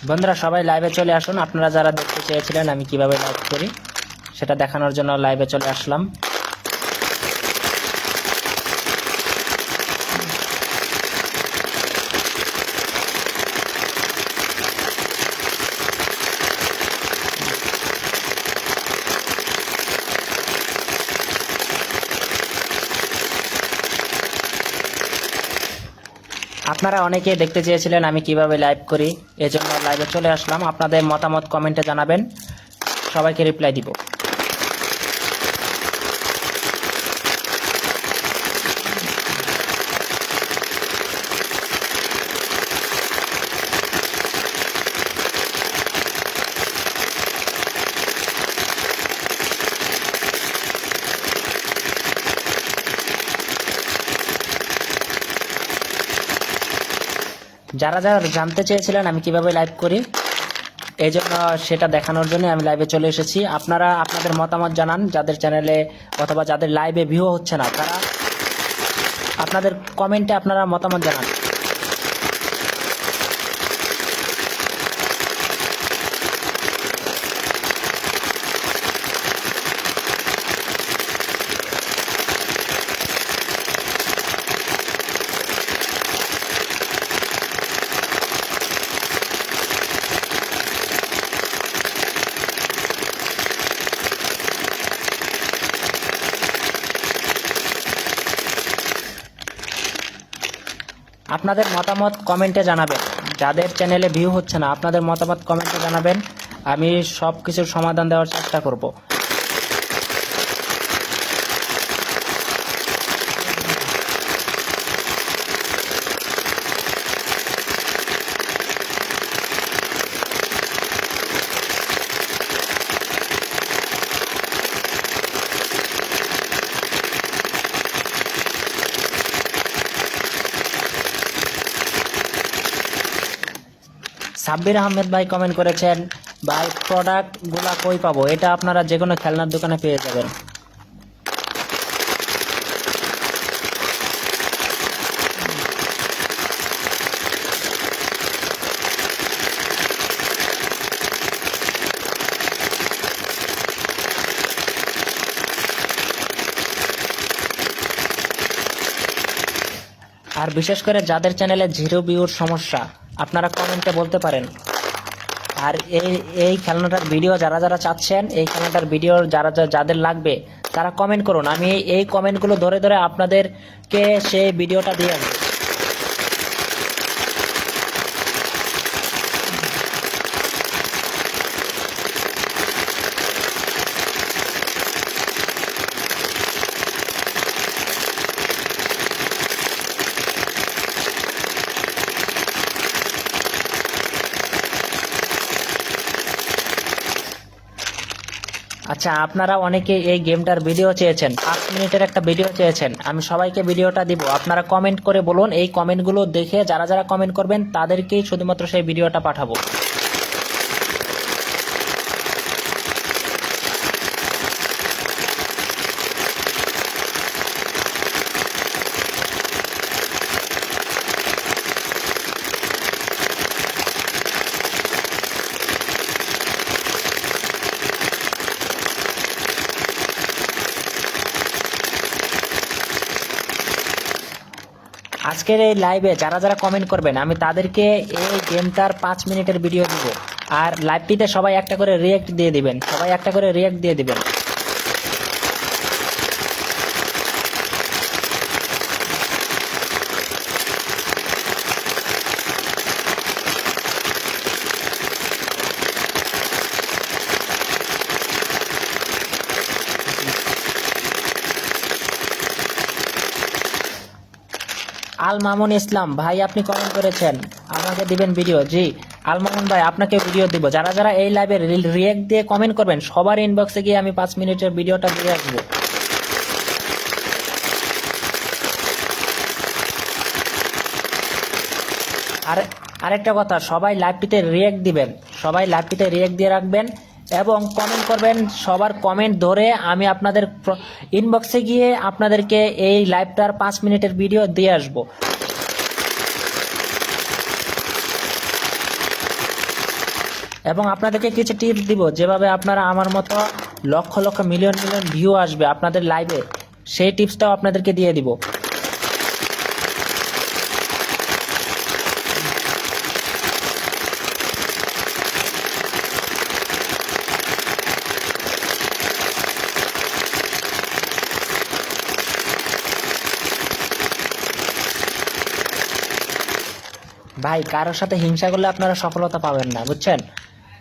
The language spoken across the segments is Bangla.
বন্ধুরা সবাই লাইভে চলে আসুন। আপনারা যারা দেখতে চেয়েছিলেন আমি কিভাবে লাইভ করি সেটা দেখানোর জন্য লাইভে চলে আসলাম। আপনারা অনেকেই দেখতে চেয়েছিলেন আমি কিভাবে লাইভ করি, এজন্য লাইভে চলে আসলাম। আপনাদের মতামত কমেন্টে জানাবেন, সবাইকে রিপ্লাই দিব। যারা যারা জানতে চেয়েছিলেন আমি কিভাবে লাইভ করি, এই জন্য সেটা দেখানোর জন্য আমি লাইভে চলে এসেছি। আপনারা আপনাদের মতামত জানান, যাদের চ্যানেলে অথবা যাদের লাইভে ভিউ হচ্ছে না তারা আপনাদের কমেন্টে আপনারা মতামত জানান। আপনাদের মতামত কমেন্টে জানাবেন। যাদের চ্যানেলে ভিউ হচ্ছে না আপনাদের মতামত কমেন্টে জানাবেন, আমি সব কিছুর সমাধান দেওয়ার চেষ্টা করব। সাব্বির আহমেদ ভাই কমেন্ট করেছেন, ভাই প্রোডাক্টগুলা কই পাবো? এটা আপনারা যে কোনো খেলনার দোকানে পেয়ে যাবেন। আর বিশেষ করে যাদের চ্যানেলে জিরো ভিউর সমস্যা আপনারা কমেন্টে বলতে পারেন। আর এই খেলনাটার ভিডিও যারা যারা চাচ্ছেন, এই খেলনাটার ভিডিও যাদের লাগবে তারা কমেন্ট করুন, আমি এই কমেন্টগুলো ধরে ধরে আপনাদেরকে সেই ভিডিওটা দিয়ে আসবো। আচ্ছা, আপনারা অনেকে এই গেমটার ভিডিও চেয়েছেন, 5 মিনিটের একটা ভিডিও চেয়েছেন, আমি সবাইকে ভিডিওটা দিব। আপনারা কমেন্ট করে বলুন, এই কমেন্টগুলো দেখে যারা যারা কমেন্ট করবেন তাদেরকেই শুধুমাত্র সেই ভিডিওটা পাঠাবো। আজকের এই লাইভে যারা যারা কমেন্ট করবেন আমি তাদেরকে এই গেমটার 5 মিনিটের ভিডিও দিব। আর লাইভটিতে সবাই একটা করে রিঅ্যাক্ট দিয়ে দিবেন, সবাই একটা করে রিঅ্যাক্ট দিয়ে দিবেন। আল মামুন ইসলাম ভাই আপনি কমেন্ট করেছেন, আমাকে দিবেন ভিডিও। জি আল মামুন ভাই, আপনাকে ভিডিও দিব। যারা যারা এই লাইভে রিঅ্যাক্ট দিয়ে কমেন্ট করবেন সবার ইনবক্সে গিয়ে আমি 5 মিনিটের ভিডিওটা দিয়ে আসবো। আর আরেকটা কথা, সবাই লাইভটিতে রিঅ্যাক্ট দিবেন, সবাই লাইভটিতে রিঅ্যাক্ট দিয়ে রাখবেন এবং কমেন্ট করবেন। সবার কমেন্ট ধরে আমি আপনাদের ইনবক্সে গিয়ে আপনাদেরকে এই লাইভটার 5 মিনিটের ভিডিও দিয়ে আসবো। এবং আপনাদেরকে কিছু টিপস দিব, যেভাবে আপনারা আমার মতো lakh lakh million million view আসবে আপনাদের লাইভে, সেই টিপসটাও আপনাদেরকে দিয়ে দিব। ভাই, কারোর সাথে হিংসা করলে আপনারা সফলতা পাবেন না, বুঝছেন?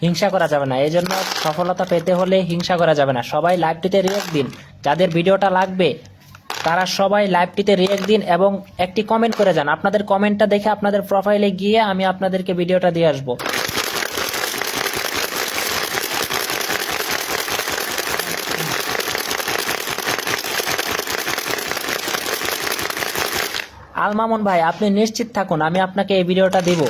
হিংসা করা যাবে না, এই জন্য সফলতা পেতে হলে হিংসা করা যাবে না। সবাই লাইভটিতে রিয়েক্ট দিন, যাদের ভিডিওটা লাগবে তারা সবাই লাইভটিতে রিয়েক্ট দিন এবং একটি কমেন্ট করে যান। আপনাদের কমেন্টটা দেখে আপনাদের প্রোফাইলে গিয়ে আমি আপনাদেরকে ভিডিওটা দিয়ে আসবো। আল মামুন ভাই, আপনি নিশ্চিত থাকুন, আমি আপনাকে এই ভিডিওটা দিব।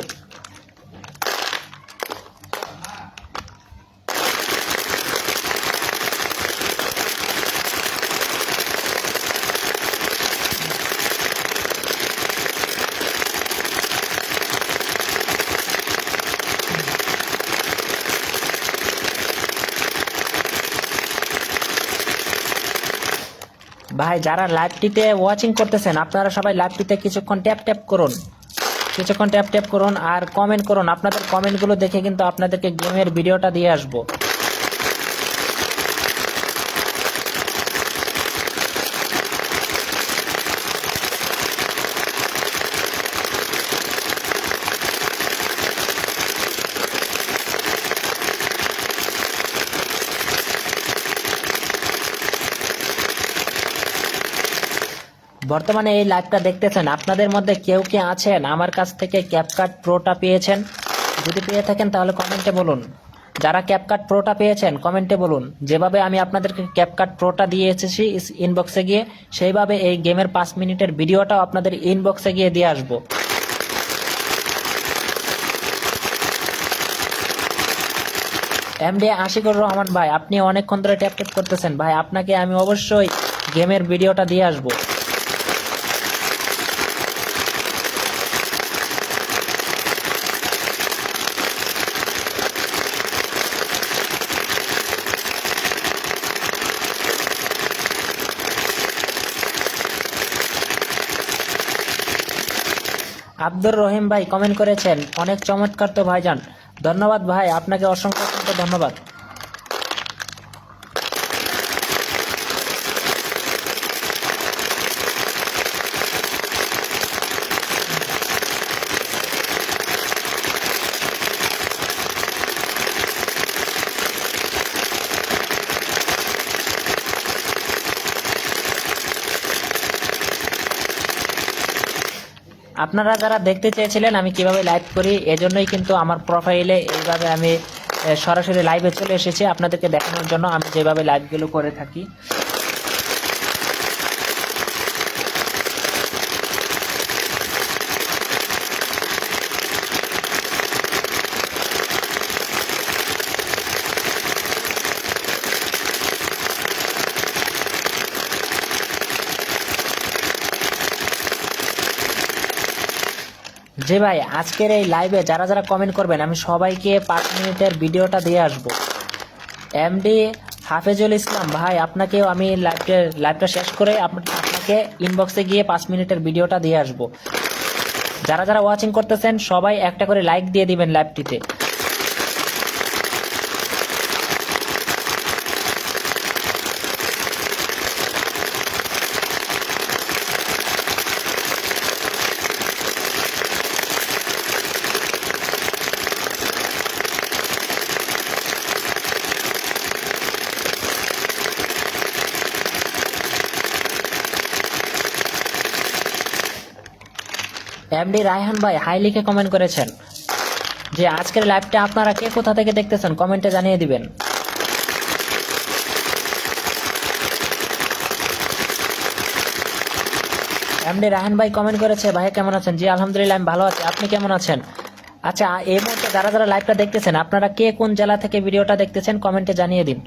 ভাই, যারা লাইভটিতে ওয়াচিং করতেছেন আপনারা সবাই লাইভটিতে কিছুক্ষণ ট্যাপ ট্যাপ করুন, কিছুক্ষণ ট্যাপ ট্যাপ করুন আর কমেন্ট করুন। আপনাদের কমেন্টগুলো দেখে কিন্তু আপনাদেরকে গেমের ভিডিওটা দিয়ে আসবো। বর্তমানে এই লাইভটা দেখতেছেন, আপনাদের মধ্যে কেউ কি আছেন আমার কাছ থেকে ক্যাপকাট প্রোটা পেয়েছেন? যদি পেয়ে থাকেন তাহলে কমেন্টে বলুন। যারা ক্যাপকাট প্রোটা পেয়েছেন কমেন্টে বলুন। যেভাবে আমি আপনাদেরকে ক্যাপকাট প্রোটা দিয়ে এসেছি ইনবক্সে গিয়ে, সেইভাবে এই গেমের 5 মিনিটের ভিডিওটাও আপনাদের ইনবক্সে গিয়ে দিয়ে আসবো। এমডি আশিকুর রহমান ভাই, আপনি অনেকক্ষণ ধরে ট্যাপ ট্যাপ করতেছেন ভাই, আপনাকে আমি অবশ্যই গেমের ভিডিওটা দিয়ে আসবো। আব্দুর রহিম ভাই কমেন্ট করেছেন, অনেক চমৎকার তো ভাইজান। ধন্যবাদ ভাই, আপনাকে অসংখ্য অসংখ্য ধন্যবাদ। আপনারা যারা দেখতে চেয়েছিলেন আমি কিভাবে লাইভ করি, এজন্যই কিন্তু আমার প্রোফাইলে এইভাবে আমি সরাসরি লাইভে চলে এসেছি আপনাদেরকে দেখানোর জন্য আমি যেভাবে লাইভগুলো করে থাকি। জি ভাই, আজকের এই লাইভে যারা যারা কমেন্ট করবেন আমি সবাইকে 5 মিনিটের ভিডিওটা দিয়ে আসবো। এমডি হাফেজুল ইসলাম ভাই, আপনাকেও আমি লাইভটা শেষ করে আপনাকে ইনবক্সে গিয়ে 5 মিনিটের ভিডিওটা দিয়ে আসবো। যারা যারা ওয়াচিং করতেছেন সবাই একটা করে লাইক দিয়ে দিবেন লাইভটিতে। এমডি রায়হান ভাই হাই লিখে কমেন্ট করেছেন যে আজকের লাইভটা আপনারা কে কোথা থেকে দেখতেছেন কমেন্টে জানিয়ে দিবেন। এমডি রায়হান ভাই কমেন্ট করেছে, ভাই কেমন আছেন? জি আলহামদুলিল্লাহ আমি ভালো আছি, আপনি কেমন আছেন? আচ্ছা, এই মুহূর্তে যারা যারা লাইভটা দেখতেছেন আপনারা কে কোন জেলা থেকে ভিডিওটা দেখতেছেন কমেন্টে জানিয়ে দিন।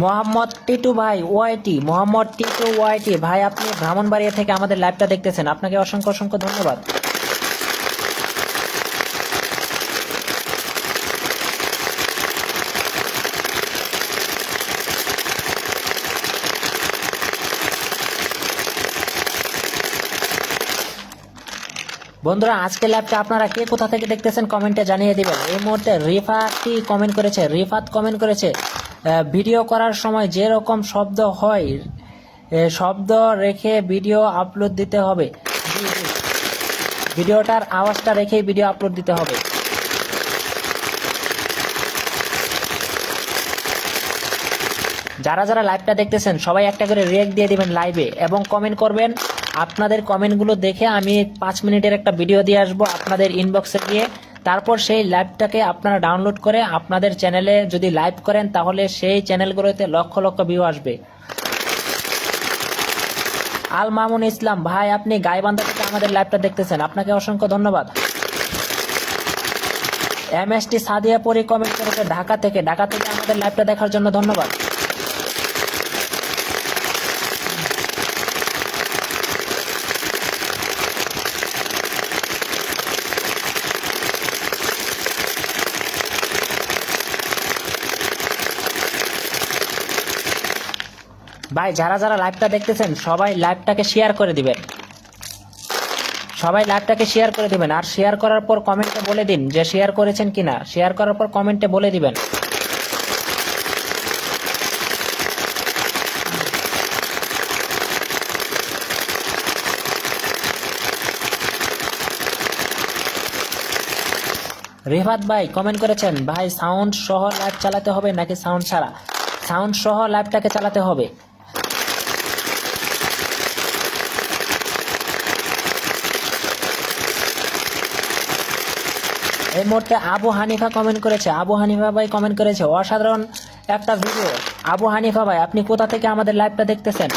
মোহাম্মদ টিটু ভাই ওয়াইটি, মোহাম্মদ টিটু ওয়াইটি ভাই, আপনি ব্রাহ্মণবাড়িয়া থেকে আমাদের লাইভটা দেখতেছেন, আপনাকে অসংখ্য অসংখ্য ধন্যবাদ। বন্ধুরা, আজকে লাইভটা আপনারা কে কোথা থেকে দেখতেছেন কমেন্টে জানিয়ে দিবেন। এই মুহূর্তে রিফাতই কমেন্ট করেছে, রিফাত কমেন্ট করেছে, ভিডিও করার সময় যেরকম শব্দ হয় শব্দ রেখে ভিডিও আপলোড দিতে হবে। জি জি, ভিডিওটার আওয়াজটা রেখেই ভিডিও আপলোড দিতে হবে। যারা যারা লাইভটা দেখতেছেন সবাই একটা করে রিয়েক্ট দিয়ে দিবেন লাইভে এবং কমেন্ট করবেন। আপনাদের কমেন্টগুলো দেখে আমি 5 মিনিটের একটা ভিডিও দিয়ে আসবো আপনাদের ইনবক্সে গিয়ে। তারপর সেই লাইভটাকে আপনারা ডাউনলোড করে আপনাদের চ্যানেলে যদি লাইভ করেন তাহলে সেই চ্যানেলগুলোতে লক্ষ লক্ষ ভিউ আসবে। আল মামুন ইসলাম ভাই, আপনি গাইবান্ধা থেকে আমাদের লাইভটা দেখতেছেন, আপনাকে অসংখ্য ধন্যবাদ। এমএসটি সাদিয়া পরি কমেন্ট করেছে ঢাকা থেকে, ঢাকা থেকে আমাদের লাইভটা দেখার জন্য ধন্যবাদ। ভাই যারা যারা লাইভটা দেখতেছেন সবাই লাইভটাকে শেয়ার করে দিবেন, সবাই লাইভটাকে শেয়ার করে দিবেন। আর শেয়ার করার পর কমেন্টে বলে দিন যে শেয়ার করেছেন কিনা, শেয়ার করার পর কমেন্টে বলে দিবেন। রিফাত ভাই কমেন্ট করেছেন ভাই সাউন্ড সহ লাইভ চালাতে হবে নাকি সাউন্ড ছাড়া? সাউন্ড সহ লাইভটাকে চালাতে হবে। এই মুহূর্তে আবু হানিফা কমেন্ট করেছে, আবু হানিফা ভাই কমেন্ট করেছে অসাধারণ একটা ভিডিও। আবু হানিফা ভাই, আপনি কোথা থেকে আমাদের লাইভটা দেখতেছেন?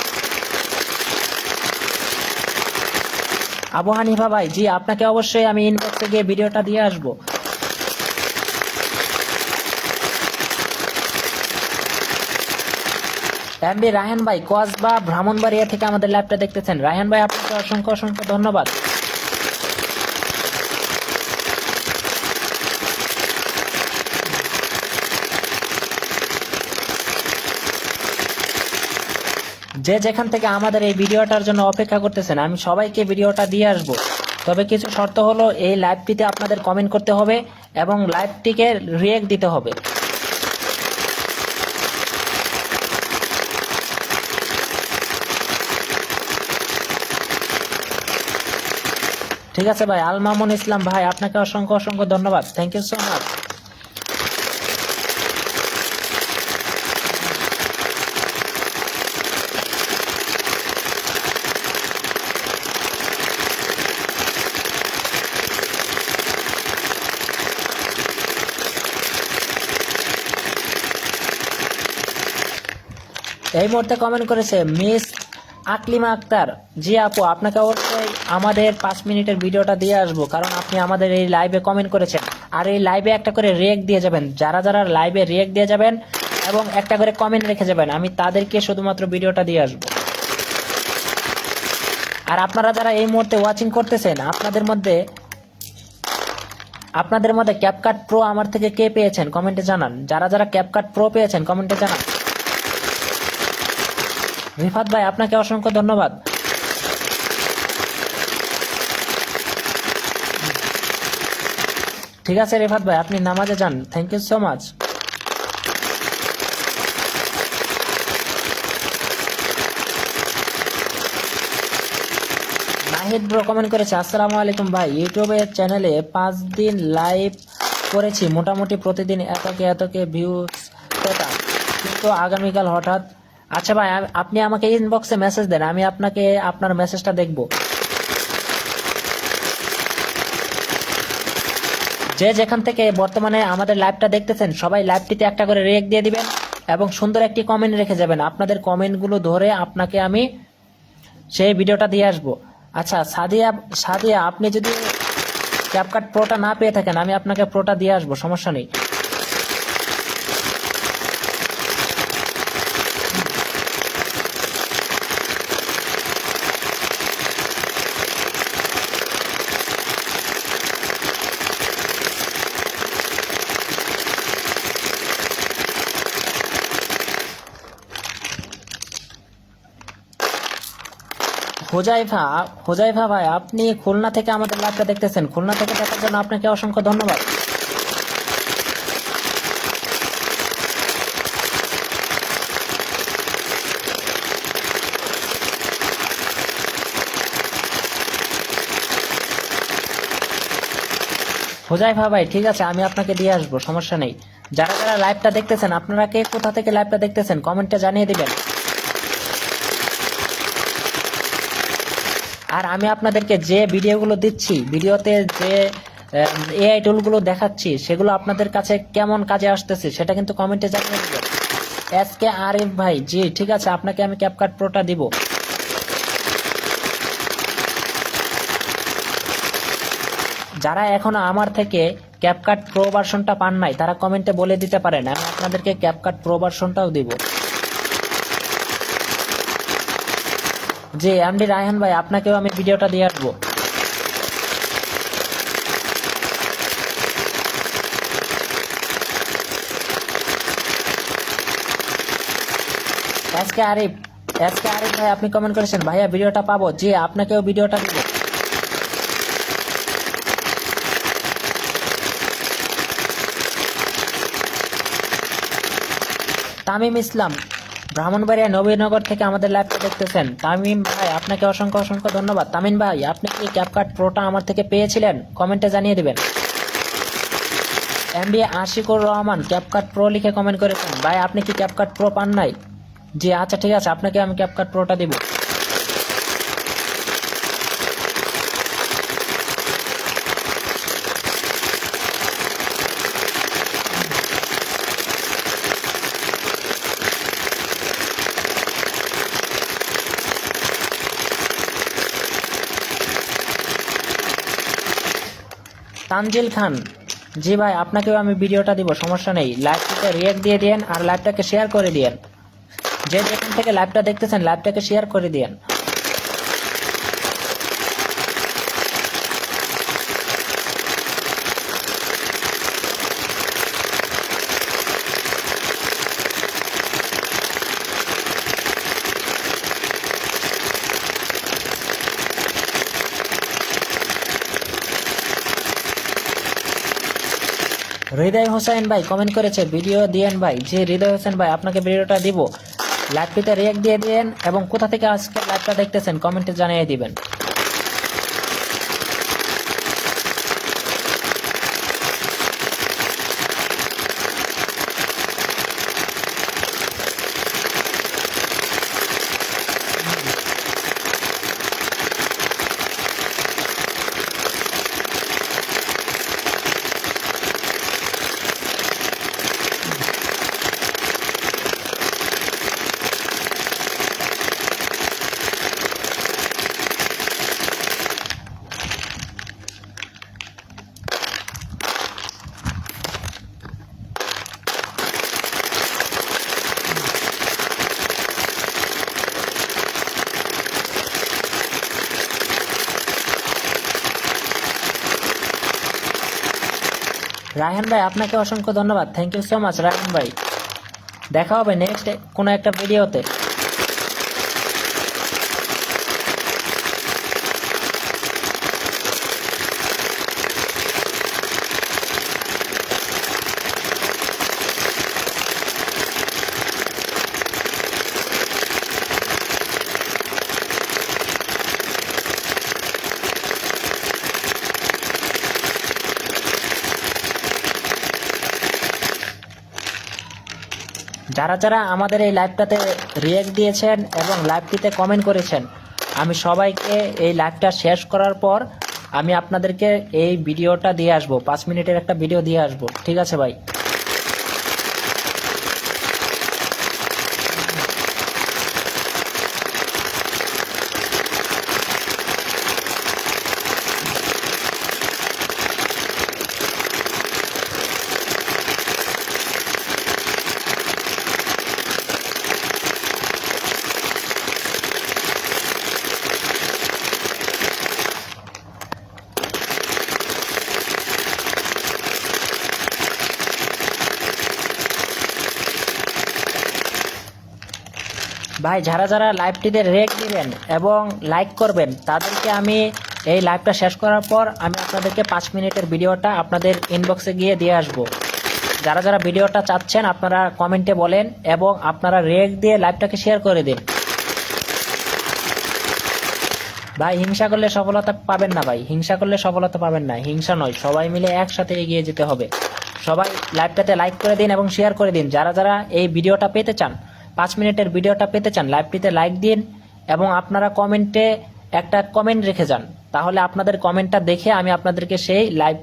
আবু হানিফা ভাই, জি আপনাকে অবশ্যই আমি ইনবক্সে গিয়ে ভিডিওটা দিয়ে আসবো। এমবি রায়হান ভাই কসবা ব্রাহ্মণবাড়িয়া থেকে আমাদের লাইভটা দেখতেছেন, রায়হান ভাই আপনাকে অসংখ্য অসংখ্য ধন্যবাদ। যে যেখান থেকে আমাদের এই ভিডিওটার জন্য অপেক্ষা করতেছেন আমি সবাইকে ভিডিওটা দিয়ে আসবো। তবে কিছু শর্ত হলো, এই লাইভটিতে আপনাদের কমেন্ট করতে হবে এবং লাইভটিকে রিয়েক্ট দিতে হবে। ঠিক আছে ভাই, আল মামুন ইসলাম ভাই, আপনাকে অসংখ্য অসংখ্য ধন্যবাদ, থ্যাংক ইউ সো মাচ। এই মুহূর্তে কমেন্ট করেছে মিস আকলিমা আক্তার, জি আপু আপনাকে অবশ্যই আমাদের 5 মিনিটের ভিডিওটা দিয়ে আসবো, কারণ আপনি আমাদের এই লাইভে কমেন্ট করেছেন। আর এই লাইভে একটা করে রিয়েক্ট দিয়ে যাবেন, যারা যারা লাইভে রিয়েক্ট দিয়ে যাবেন এবং একটা করে কমেন্ট রেখে যাবেন, আমি তাদেরকে শুধুমাত্র ভিডিওটা দিয়ে আসবো। আর আপনারা যারা এই মুহূর্তে ওয়াচিং করতেছেন আপনাদের মধ্যে ক্যাপকাট প্রো আমার থেকে কে পেয়েছেন কমেন্টে জানান। যারা যারা ক্যাপকাট প্রো পেয়েছেন কমেন্টে জানান। রিফাত ভাই আপনাকে অসংখ্য ধন্যবাদ। ঠিক আছে রিফাত ভাই, আপনি নামাজে যান, thank you so much. Nahid bro comment করেছে আসসালামু আলাইকুম ভাই, ইউটিউবের চ্যানেলে 5 দিন লাইভ করেছি, মোটামুটি প্রতিদিন এতকে ভিউজ পেতাম, কিন্তু আগামীকাল হঠাৎ। আচ্ছা ভাই, আপনি আমাকে ইনবক্সে মেসেজ দেন, আমি আপনাকে আপনার মেসেজটা দেখব। যে যেখান থেকে বর্তমানে আমাদের লাইভটা দেখতেছেন সবাই লাইভটিতে একটা করে রিয়েক্ট দিয়ে দিবেন এবং সুন্দর একটি কমেন্ট রেখে যাবেন। আপনাদের কমেন্টগুলো ধরে আপনাকে আমি সেই ভিডিওটা দিয়ে আসবো। আচ্ছা সাদিয়া, আপনি যদি ক্যাপকাট প্রোটা না পেয়ে থাকেন আমি আপনাকে প্রোটা দিয়ে আসবো, সমস্যা নেই। হোজাইফা, হোজাইফা ভাই আপনি খুলনা থেকে আমাদের লাইভটা দেখতেছেন, খুলনা থেকে দেখার জন্য আপনাকে অসংখ্য ধন্যবাদ। হোজাইফা ভাই ঠিক আছে, আমি আপনাকে দিয়ে আসবো, সমস্যা নেই। যারা যারা লাইভটা দেখতেছেন, আপনারা কে কোথা থেকে লাইভটা দেখতেছেন কমেন্টে জানিয়ে দিবেন। আর আমি আপনাদেরকে যে ভিডিওগুলো দিচ্ছি, ভিডিওতে যে এআই টুলগুলো দেখাচ্ছি, সেগুলো আপনাদের কাছে কেমন কাজে আসতেছে সেটা কিন্তু কমেন্টে জানিয়ে দিবেন। এসকে আরিফ ভাই, জি ঠিক আছে, আপনাকে আমি ক্যাপকাট প্রোটা দিব। যারা এখনো আমার থেকে ক্যাপকাট প্রো ভার্সনটা পান নাই, তারা কমেন্টে বলে দিতে পারেন, আমি আপনাদেরকে ক্যাপকাট প্রো ভার্সনটাও দিব। জি এমডি রায়হান ভাই, আপনাকেও আমি ভিডিওটা দিয়ে আসবো। এসকে আরিফ, এসকে আরিফ ভাই আপনি কমেন্ট করেছেন ভাইয়া ভিডিওটা পাবো, জি আপনাকেও ভিডিওটা দিব। তামিম ইসলাম, ব্রাহ্মণবাড়িয়া নবীনগর থেকে আমাদের লাইভটা দেখতেছেন। তামিম ভাই আপনাকে অসংখ্য অসংখ্য ধন্যবাদ। তামিম ভাই আপনি কি ক্যাপকাট প্রোটা আমার থেকে পেয়েছিলেন কমেন্টে জানিয়ে দিবেন। MD Ashikur Rahman CapCut pro লিখে কমেন্ট করেছেন, ভাই আপনি কি ক্যাপকাট প্রো পান নাই? জি আচ্ছা ঠিক আছে, আপনাকে আমি ক্যাপকাট প্রোটা দিব। তানজিল খান, জি ভাই আপনাকেও আমি ভিডিওটা দিব, সমস্যা নেই। লাইভটাকে রিয়েক্ট দিয়ে দিন আর লাইভটাকে শেয়ার করে দিন। যে যেখান থেকে লাইভটা দেখতেছেন লাইভটাকে শেয়ার করে দিন। হৃদয় হোসেন ভাই কমেন্ট করেছে ভিডিও দিয়েন ভাই, জি হৃদয় হোসেন ভাই আপনাকে ভিডিওটা দিব। লাইভটিতে রিয়েক্ট দিয়ে দিন এবং কোথা থেকে আজকে লাইভটা দেখতেছেন কমেন্টে জানিয়ে দিবেন। রায়হান ভাই আপনাকে অসংখ্য ধন্যবাদ, thank you so much Raihan ভাই। দেখা হবে নেক্সট কোনো একটা ভিডিওতে। যারা যারা আমাদের এই লাইভটাতে রিয়েক্ট দিয়েছেন এবং লাইভটিতে কমেন্ট করেছেন, আমি সবাইকে এই লাইভটা শেষ করার পর আমি আপনাদেরকে এই ভিডিওটা দিয়ে আসবো, 5 মিনিটের একটা ভিডিও দিয়ে আসবো, ঠিক আছে ভাই? ভাই যারা যারা লাইভটিতে রেক দিবেন এবং লাইক করবেন তাদেরকে আমি এই লাইভটা শেষ করার পর আমি আপনাদেরকে 5 মিনিটের ভিডিওটা আপনাদের ইনবক্সে গিয়ে দিয়ে আসবো। যারা যারা ভিডিওটা চাচ্ছেন আপনারা কমেন্টে বলেন এবং আপনারা রেক দিয়ে লাইভটাকে শেয়ার করে দিন। ভাই হিংসা করলে সফলতা পাবেন না, ভাই হিংসা করলে সফলতা পাবেন না, হিংসা নয়, সবাই মিলে একসাথে এগিয়ে যেতে হবে। সবাই লাইভটাতে লাইক করে দিন এবং শেয়ার করে দিন। যারা যারা এই ভিডিওটা পেতে চান, 5 মিনিটের ভিডিওটা পেতে চান, লাইভটিতে লাইক দিন এবং আপনারা কমেন্টে একটা কমেন্ট রেখে যান। তাহলে আপনাদের কমেন্টটা দেখে আমি আপনাদেরকে সেই লাইভ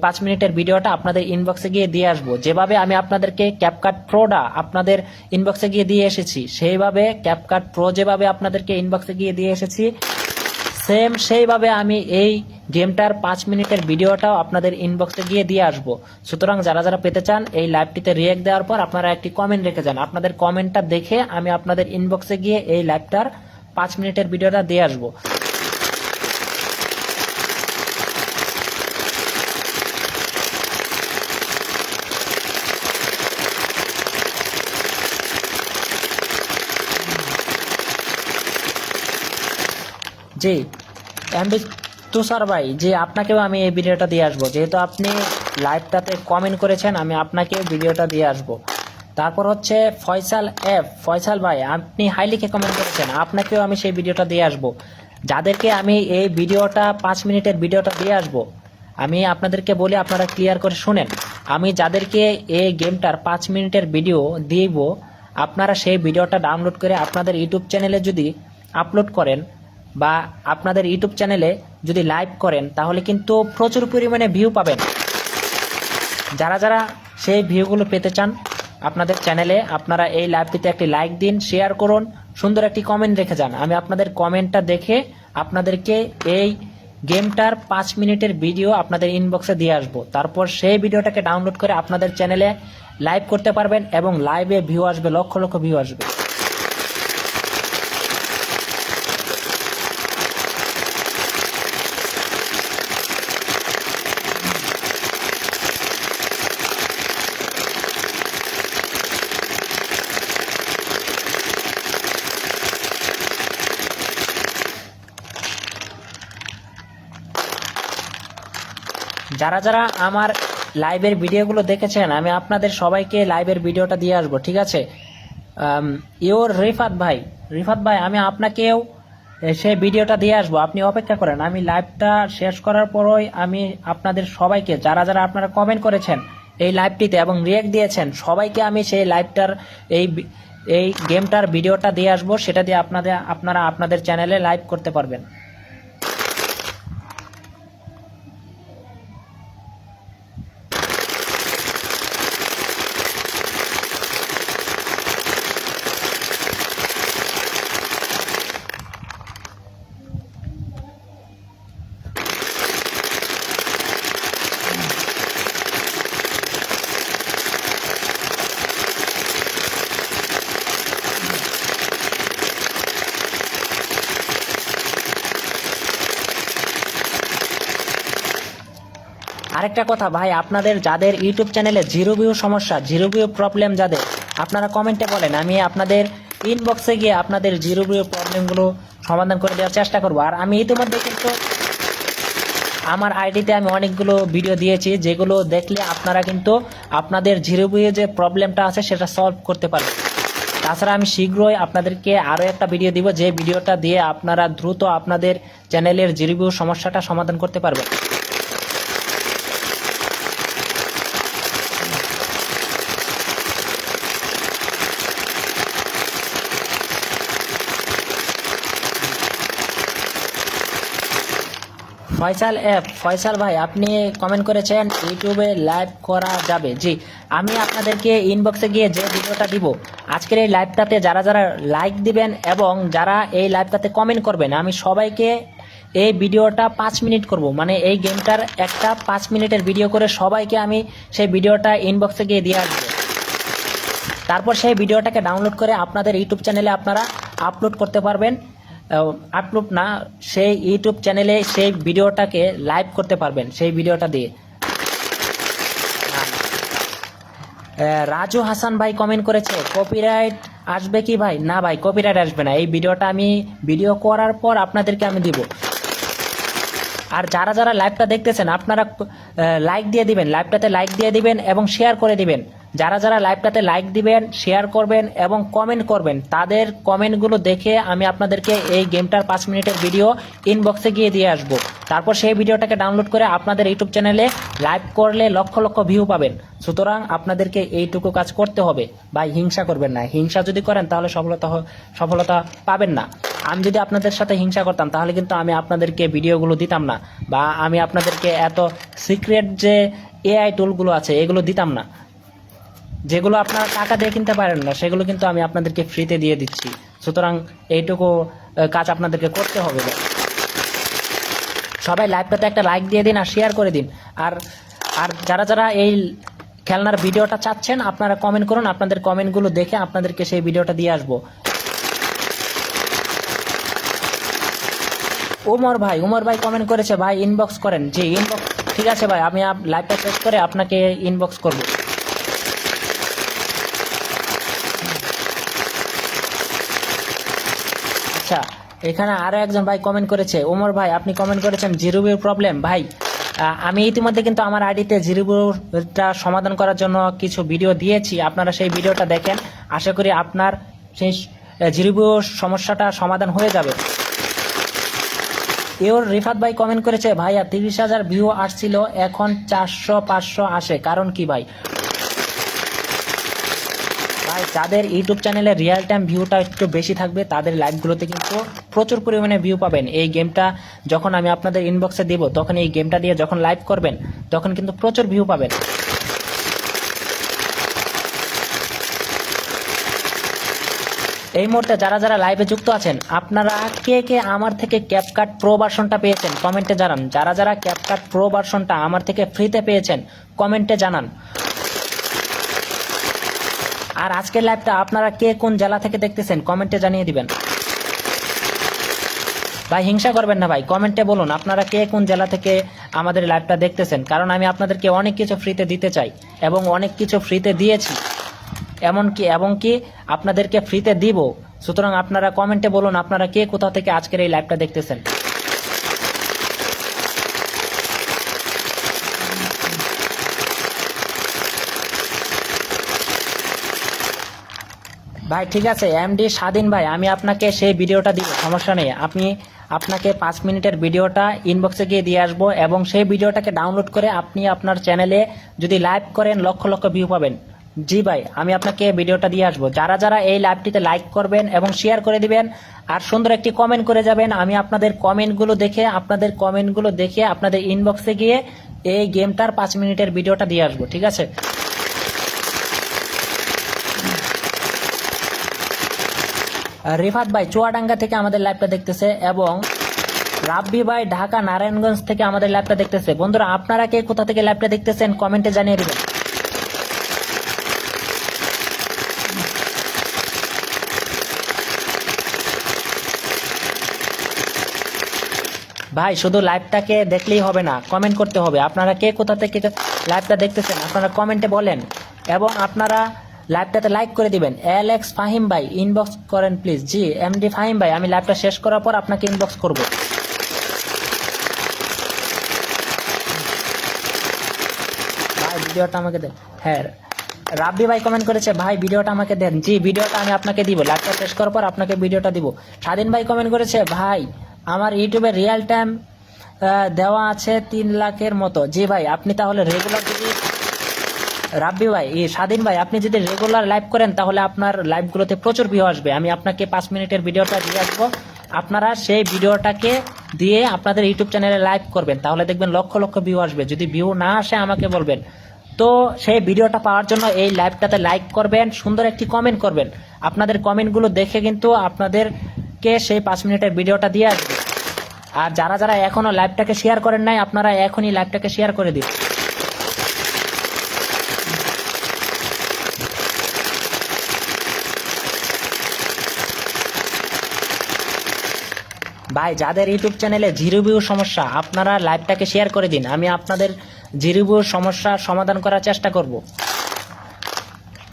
5 মিনিটের ভিডিওটা আপনাদের ইনবক্সে গিয়ে দিয়ে আসবো। যেভাবে আমি আপনাদেরকে ক্যাপকাট প্রোটা আপনাদের ইনবক্সে গিয়ে দিয়ে এসেছি, সেইভাবে ক্যাপকাট প্রো যেভাবে আপনাদেরকে ইনবক্সে গিয়ে দিয়ে এসেছি, সেম সেইভাবে আমি এই গেমটার 5 মিনিটের ভিডিওটাও আপনাদের ইনবক্সে গিয়ে দিয়ে আসবো। সুতরাং যারা যারা পেতে চান এই লাইভটিতে রিয়েক্ট দেওয়ার পর আপনারা একটি কমেন্ট রেখে যান। আপনাদের কমেন্টটা দেখে আমি আপনাদের ইনবক্সে গিয়ে এই লাইভটার 5 মিনিটের ভিডিওটা দিয়ে আসবো। জি এমবি তুষার ভাই, যে আপনাকেও আমি এই ভিডিওটা দিয়ে আসবো, যেহেতু আপনি লাইভটাতে কমেন্ট করেছেন আমি আপনাকেও ভিডিওটা দিয়ে আসবো। তারপর হচ্ছে ফয়সাল এফ, ফয়সাল ভাই আপনি হাই লিখে কমেন্ট করেছেন, আপনাকেও আমি সেই ভিডিওটা দিয়ে আসবো। যাদেরকে আমি এই ভিডিওটা 5 মিনিটের ভিডিওটা দিয়ে আসবো, আমি আপনাদেরকে বলি আপনারা ক্লিয়ার করে শুনেন। আমি যাদেরকে এই গেমটার 5 মিনিটের ভিডিও দিব, আপনারা সেই ভিডিওটা ডাউনলোড করে আপনাদের ইউটিউব চ্যানেলে যদি আপলোড করেন বা আপনাদের ইউটিউব চ্যানেলে যদি লাইভ করেন তাহলে কিন্তু প্রচুর পরিমাণে ভিউ পাবেন। যারা যারা সেই ভিউগুলো পেতে চান আপনাদের চ্যানেলে, আপনারা এই লাইভটিতে একটি লাইক দিন, শেয়ার করুন, সুন্দর একটি কমেন্ট রেখে যান। আমি আপনাদের কমেন্টটা দেখে আপনাদেরকে এই গেমটার 5 মিনিটের ভিডিও আপনাদের ইনবক্সে দিয়ে আসবো। তারপর সেই ভিডিওটাকে ডাউনলোড করে আপনাদের চ্যানেলে লাইভ করতে পারবেন এবং লাইভে ভিউ আসবে, লক্ষ লক্ষ ভিউ আসবে। যারা যারা আমার লাইভের ভিডিওগুলো দেখেছেন আমি আপনাদের সবাইকে লাইভের ভিডিওটা দিয়ে আসবো, ঠিক আছে? ইওর রিফাত ভাই, রিফাত ভাই আমি আপনাকেও সেই ভিডিওটা দিয়ে আসবো, আপনি অপেক্ষা করেন। আমি লাইভটা শেষ করার পরই আমি আপনাদের সবাইকে, যারা যারা আপনারা কমেন্ট করেছেন এই লাইভটিতে এবং রিয়েক্ট দিয়েছেন, সবাইকে আমি সেই লাইভটার এই গেমটার ভিডিওটা দিয়ে আসবো। সেটা দিয়ে আপনারা আপনাদের চ্যানেলে লাইভ করতে পারবেন। আরেকটা কথা ভাই, আপনাদের যাদের ইউটিউব চ্যানেলে জিরো ভিউ সমস্যা, জিরো ভিউ প্রবলেম যাদের, আপনারা কমেন্টে বলেন, আমি আপনাদের ইনবক্সে গিয়ে আপনাদের জিরো ভিউ প্রবলেমগুলো সমাধান করে দেওয়ার চেষ্টা করবো। আর আমি ইতিমধ্যে কিন্তু আমার আইডিতে আমি অনেকগুলো ভিডিও দিয়েছি, যেগুলো দেখলে আপনারা কিন্তু আপনাদের জিরো ভিউ যে প্রবলেমটা আছে সেটা সলভ করতে পারবেন। তাছাড়া আমি শীঘ্রই আপনাদেরকে আরও একটা ভিডিও দিব, যে ভিডিওটা দিয়ে আপনারা দ্রুত আপনাদের চ্যানেলের জিরো ভিউ সমস্যাটা সমাধান করতে পারবেন। ফয়সাল এফ, ফয়সাল ভাই আপনি কমেন্ট করেছেন ইউটিউবে লাইভ করা যাবে। জি, আমি আপনাদেরকে ইনবক্সে গিয়ে যে ভিডিওটা দিব, আজকের এই লাইভটাতে যারা যারা লাইক দিবেন এবং যারা এই লাইভটাতে কমেন্ট করবেন, আমি সবাইকে এই ভিডিওটা 5 মিনিট করব, মানে এই গেমটার একটা 5 মিনিটের ভিডিও করে সবাইকে আমি সেই ভিডিওটা ইনবক্সে গিয়ে দিয়ে আসবো। তারপর সেই ভিডিওটাকে ডাউনলোড করে আপনাদের ইউটিউব চ্যানেলে আপনারা আপলোড করতে পারবেন। আপলোড না, সেই ইউটিউব চ্যানেলে সেই ভিডিওটাকে লাইভ করতে পারবেন সেই ভিডিওটা দিয়ে। রাজু হাসান ভাই কমেন্ট করেছে কপিরাইট আসবে কি ভাই? না ভাই, কপিরাইট আসবে না। এই ভিডিওটা আমি ভিডিও করার পর আপনাদেরকে আমি দিব। আর যারা যারা লাইভটা দেখতেছেন আপনারা লাইক দিয়ে দিবেন, লাইভটাতে লাইক দিয়ে দিবেন এবং শেয়ার করে দিবেন। যারা যারা লাইভটাতে লাইক দিবেন, শেয়ার করবেন এবং কমেন্ট করবেন, তাদের কমেন্টগুলো দেখে আমি আপনাদেরকে এই গেমটার 5 মিনিটের ভিডিও ইনবক্সে গিয়ে দিয়ে আসবো। তারপর সেই ভিডিওটাকে ডাউনলোড করে আপনাদের ইউটিউব চ্যানেলে লাইভ করলে লক্ষ লক্ষ ভিউ পাবেন। সুতরাং আপনাদেরকে এইটুকু কাজ করতে হবে ভাই, হিংসা করবেন না। হিংসা যদি করেন তাহলে সফলতা পাবেন না। আমি যদি আপনাদের সাথে হিংসা করতাম তাহলে কিন্তু আমি আপনাদেরকে ভিডিওগুলো দিতাম না, বা আমি আপনাদেরকে এত সিক্রেট যে এআই টুলগুলো আছে এগুলো দিতাম না। যেগুলো আপনারা টাকা দিয়ে কিনতে পারেন না সেগুলো কিন্তু আমি আপনাদেরকে ফ্রিতে দিয়ে দিচ্ছি। সুতরাং এইটুকু কাজ আপনাদেরকে করতে হবে। সবাই লাইভটাতে একটা লাইক দিয়ে দিন আর শেয়ার করে দিন। আর আর যারা যারা এই খেলনার ভিডিওটা চাচ্ছেন আপনারা কমেন্ট করুন, আপনাদের কমেন্টগুলো দেখে আপনাদেরকে সেই ভিডিওটা দিয়ে আসবো। উমর ভাই কমেন্ট করেছে ভাই ইনবক্স করেন। জি ইনবক্স, ঠিক আছে ভাই, আমি লাইভটা শেষ করে আপনাকে ইনবক্স করব। আচ্ছা, এখানে আরো একজন ভাই কমেন্ট করেছে। উমর ভাই আপনি কমেন্ট করেছেন জিরোবির প্রবলেম। ভাই আমি ইতিমধ্যে কিন্তু আমার আইডিতে জিরোবিটা সমাধান করার জন্য কিছু ভিডিও দিয়েছি, আপনারা সেই ভিডিওটা দেখেন। আশা করি আপনার সেই জিরোবির সমস্যাটা সমাধান হয়ে যাবে। এর রিফাত ভাই কমেন্ট করেছে ভাইয়া 30,000 ভিউ আসছিল, এখন 400-500 আসে, কারণ কি ভাই? ভাই যাদের ইউটিউব চ্যানেলে রিয়েল টাইম ভিউটা একটু বেশি থাকবে তাদের লাইভগুলোতে কিন্তু প্রচুর পরিমাণে ভিউ পাবেন। এই গেমটা যখন আমি আপনাদের ইনবক্সে দিব তখন এই গেমটা দিয়ে যখন লাইভ করবেন তখন কিন্তু প্রচুর ভিউ পাবেন। এই মুহূর্তে যারা যারা লাইভে যুক্ত আছেন আপনারা কে কে আমার থেকে ক্যাপকাট প্রো ভার্সনটা পেয়েছেন কমেন্টে জানান। যারা যারা ক্যাপকাট প্রো ভার্সনটা আমার থেকে ফ্রিতে পেয়েছেন কমেন্টে জানান। আর আজকের লাইভটা আপনারা কে কোন জেলা থেকে দেখতেছেন কমেন্টে জানিয়ে দিবেন। ভাই হিংসা করবেন না ভাই, কমেন্টে বলুন আপনারা কে কোন জেলা থেকে আমাদের লাইভটা দেখতেছেন, কারণ আমি আপনাদেরকে অনেক কিছু ফ্রিতে দিতে চাই এবং অনেক কিছু ফ্রিতে দিয়েছি, এমনকি আপনাদেরকে ফ্রিতে দিব। সুতরাং আপনারা কমেন্টে বলুন আপনারা কে কোথা থেকে আজকের এই লাইভটা দেখতেছেন। ভাই ঠিক আছে এমডি স্বাধীন ভাই, আমি আপনাকে সেই ভিডিওটা দিব, সমস্যা নেই। আপনাকে 5 মিনিটের ভিডিওটা ইনবক্সে গিয়ে দিয়ে আসবো এবং সেই ভিডিওটাকে ডাউনলোড করে আপনি আপনার চ্যানেলে যদি লাইভ করেন লক্ষ লক্ষ ভিউ পাবেন। জি ভাই আমি আপনাকে ভিডিওটা দিয়ে আসবো। যারা যারা এই লাইভটিতে লাইক করবেন এবং শেয়ার করে দিবেন আর সুন্দর একটি কমেন্ট করে যাবেন, আমি আপনাদের কমেন্টগুলো দেখে আপনাদের ইনবক্সে গিয়ে এই গেমটার 5 মিনিটের ভিডিওটা দিয়ে আসবো, ঠিক আছে? রিফাত ভাই চুয়াডাঙ্গা থেকে আমাদের লাইভটা দেখতেছে এবং রাব্বি ভাই ঢাকা নারায়ণগঞ্জ থেকে আমাদের লাইভটা দেখতেছে। বন্ধুরা আপনারা কে কোথা থেকে লাইভটা দেখতেছেন কমেন্টে জানিয়ে দিবেন। ভাই শুধু লাইভটাকে দেখলেই হবে না, কমেন্ট করতে হবে। আপনারা কে কোথা থেকে লাইভটা দেখতেছেন আপনারা কমেন্টে বলেন এবং আপনারা লাইভটাতে লাইক করে দিবেন। এলেক্স ফাহিম ভাই ইনবক্স করেন প্লিজ। জি এমডি ফাহিম ভাই আমি লাইভটা শেষ করার পর আপনাকে ইনবক্স করব। ভাই ভিডিওটা আমাকে দেন। হ্যাঁ রাব্বি ভাই কমেন্ট করেছে ভাই ভিডিওটা আমাকে দেন। জি ভিডিওটা আমি আপনাকে দিব, লাইভটা শেষ করার পর আপনাকে ভিডিওটা দিব। স্বাধীন ভাই কমেন্ট করেছে ভাই আমার ইউটিউবে রিয়েল টাইম দেওয়া আছে 3 লাখের মতো। জি ভাই আপনি তাহলে রেগুলার যদি রাব্বি ভাই স্বাধীন ভাই আপনি যদি রেগুলার লাইভ করেন তাহলে আপনার লাইভগুলোতে প্রচুর ভিউ আসবে। আমি আপনাকে 5 মিনিটের ভিডিওটা দিয়ে আসবো, আপনারা সেই ভিডিওটাকে দিয়ে আপনাদের ইউটিউব চ্যানেলে লাইভ করবেন, তাহলে দেখবেন লক্ষ লক্ষ ভিউ আসবে। যদি ভিউ না আসে আমাকে বলবেন। তো সেই ভিডিওটা পাওয়ার জন্য এই লাইভটাতে লাইক করবেন, সুন্দর একটি কমেন্ট করবেন। আপনাদের কমেন্টগুলো দেখে কিন্তু আপনাদেরকে সেই 5 মিনিটের ভিডিওটা দিয়ে আসবে। আর যারা যারা এখনো লাইভটাকে শেয়ার করেন নাই আপনারা এখনই লাইভটাকে শেয়ার করে দিন। ভাই যাদের ইউটিউব চ্যানেলে জিরো ভিউ সমস্যা আপনারা লাইভটাকে শেয়ার করে দিন, আমি আপনাদের জিরো ভিউ সমস্যার সমাধান করার চেষ্টা করব।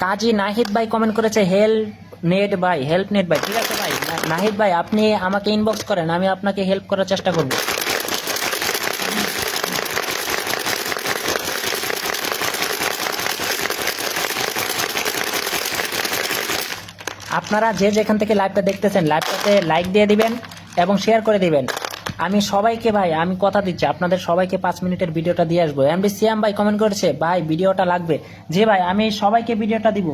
কাজী নাহিদ ভাই কমেন্ট করেছে হেল্প নেট ভাই, হেল্প নেট ভাই, ঠিক আছে ভাই। নাহিদ ভাই আপনি আমাকে ইনবক্স করেন, আমি আপনাকে হেল্প করার চেষ্টা করব। আপনারা যে যেখান থেকে লাইভটা দেখতেছেন লাইভটাতে লাইক দিয়ে দিবেন এবং শেয়ার করে দিবেন। আমি সবাইকে ভাই, আমি কথা দিচ্ছি আপনাদের সবাইকে 5 মিনিটের ভিডিওটা দিয়ে আসবো। এমডি সিয়াম ভাই কমেন্ট করেছে ভাই ভিডিওটা লাগবে। জি ভাই, আমি সবাইকে ভিডিওটা দিব,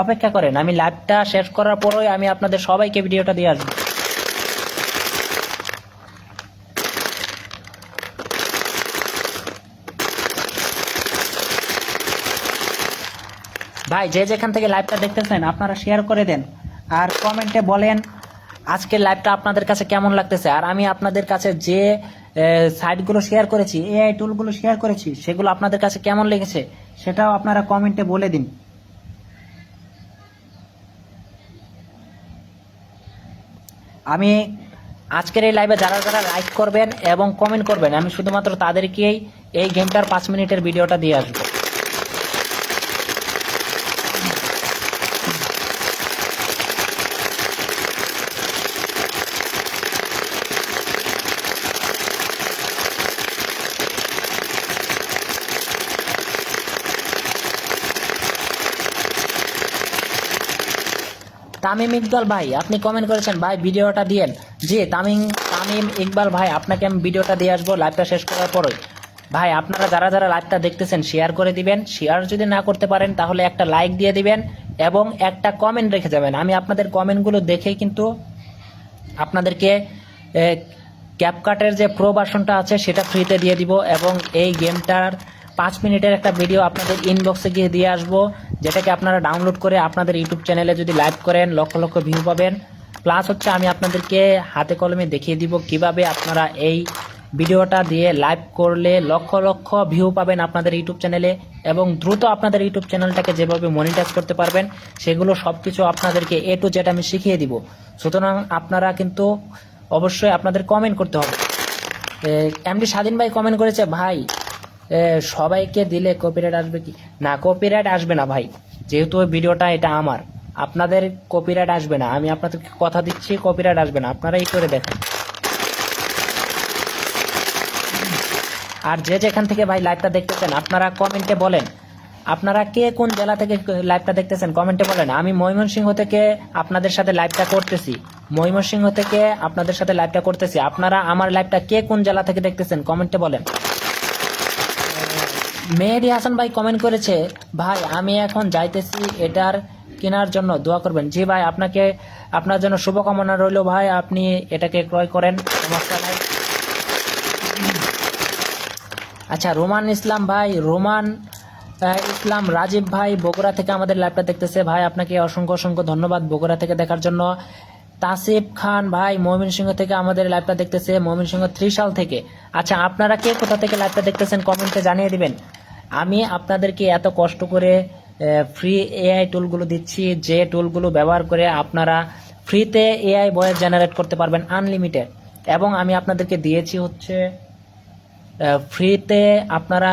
অপেক্ষা করেন। আমি লাইভটা শেষ করার পরেই আমি আপনাদের সবাইকে ভিডিওটা দিয়ে আসবো। ভাই যে যেখান থেকে লাইভটা দেখতেছেন আপনারা শেয়ার করে দেন আর কমেন্টে বলেন আজকের লাইভটা আপনাদের কাছে কেমন লাগতেছে। আর আমি আপনাদের কাছে যে সাইটগুলো শেয়ার করেছি, এআই টুলগুলো শেয়ার করেছি, সেগুলো আপনাদের কাছে কেমন লেগেছে সেটাও আপনারা কমেন্টে বলে দিন। আমি আজকের এই লাইভে যারা যারা লাইক করবেন এবং কমেন্ট করবেন, আমি শুধুমাত্র তাদেরকেই এই গেমটার 5 মিনিটের ভিডিওটা দিয়ে আসবো। তামিম ইকবাল ভাই আপনি কমেন্ট করেছেন ভাই ভিডিওটা দিয়েন। জি তামিম তামিম ইকবাল ভাই, আপনাকে আমি ভিডিওটা দিয়ে আসবো লাইভটা শেষ করার পরে। ভাই আপনারা যারা যারা লাইভটা দেখতেছেন শেয়ার করে দিবেন, শেয়ার যদি না করতে পারেন তাহলে একটা লাইক দিয়ে দিবেন এবং একটা কমেন্ট রেখে যাবেন। আমি আপনাদের কমেন্টগুলো দেখেই কিন্তু আপনাদেরকে ক্যাপকাটের যে প্রো ভার্সনটা আছে সেটা ফ্রিতে দিয়ে দিব এবং এই গেমটার 5 মিনিটের একটা ভিডিও আপনাদের ইনবক্সে গিয়ে দিয়ে আসবো, যেটাকে আপনারা ডাউনলোড করে আপনাদের ইউটিউব চ্যানেলে যদি লাইভ করেন লক্ষ লক্ষ ভিউ পাবেন। প্লাস হচ্ছে আমি আপনাদেরকে হাতে কলমে দেখিয়ে দিব কিভাবে আপনারা এই ভিডিওটা দিয়ে লাইভ করলে লক্ষ লক্ষ ভিউ পাবেন আপনাদের ইউটিউব চ্যানেলে এবং দ্রুত আপনাদের ইউটিউব চ্যানেলটাকে যেভাবে মনিটাইজ করতে পারবেন সেগুলো সব কিছু আপনাদেরকে A to Z আমি শিখিয়ে দিব। সুতরাং আপনারা কিন্তু অবশ্যই আপনাদের কমেন্ট করতে হবে। এমডি স্বাধীন ভাই কমেন্ট করেছে ভাই সবাইকে দিলে কপিরাইট আসবে কি না? কপিরাইট আসবে না ভাই, যেহেতু ওই ভিডিওটা এটা আমার, আপনাদের কপিরাইট আসবে না। আমি আপনাদেরকে কথা দিচ্ছি কপিরাইট আসবে না, আপনারাই করে দেখেন। আর যে যেখান থেকে ভাই লাইভটা দেখতেছেন আপনারা কমেন্টে বলেন আপনারা কে কোন জেলা থেকে লাইভটা দেখতেছেন, কমেন্টে বলেন। আমি ময়মনসিংহ থেকে আপনাদের সাথে লাইভটা করতেছি, ময়মনসিংহ থেকে আপনাদের সাথে লাইভটা করতেছি। আপনারা আমার লাইভটা কে কোন জেলা থেকে দেখতেছেন কমেন্টে বলেন। মেহেদি হাসান ভাই কমেন্ট করেছে ভাই আমি এখন যাইতেছি এটার কেনার জন্য দোয়া করবেন। জি ভাই, আপনাকে আপনার জন্য শুভকামনা রইল ভাই, আপনি এটাকে ক্রয় করেন, সমস্যা নাই। আচ্ছা রোমান ইসলাম ভাই, রোমান ইসলাম রাজীব ভাই বগুড়া থেকে আমাদের লাইভটা দেখতেছে ভাই, আপনাকে অসংখ্য অসংখ্য ধন্যবাদ বগুড়া থেকে দেখার জন্য। তাসিফ খান ভাই ময়মনসিংহ থেকে আমাদের লাইভটা দেখতেছে, ময়মনসিংহ 3 সাল থেকে। আচ্ছা আপনারা কে কোথা থেকে লাইভটা দেখতেছেন কমেন্টে জানিয়ে দিবেন। আমি আপনাদেরকে এত কষ্ট করে ফ্রি এআই টুলগুলো দিচ্ছি, যে টুলগুলো ব্যবহার করে আপনারা ফ্রিতে এআই ভয়েস জেনারেট করতে পারবেন আনলিমিটেড, এবং আমি আপনাদেরকে দিয়েছি হচ্ছে ফ্রিতে আপনারা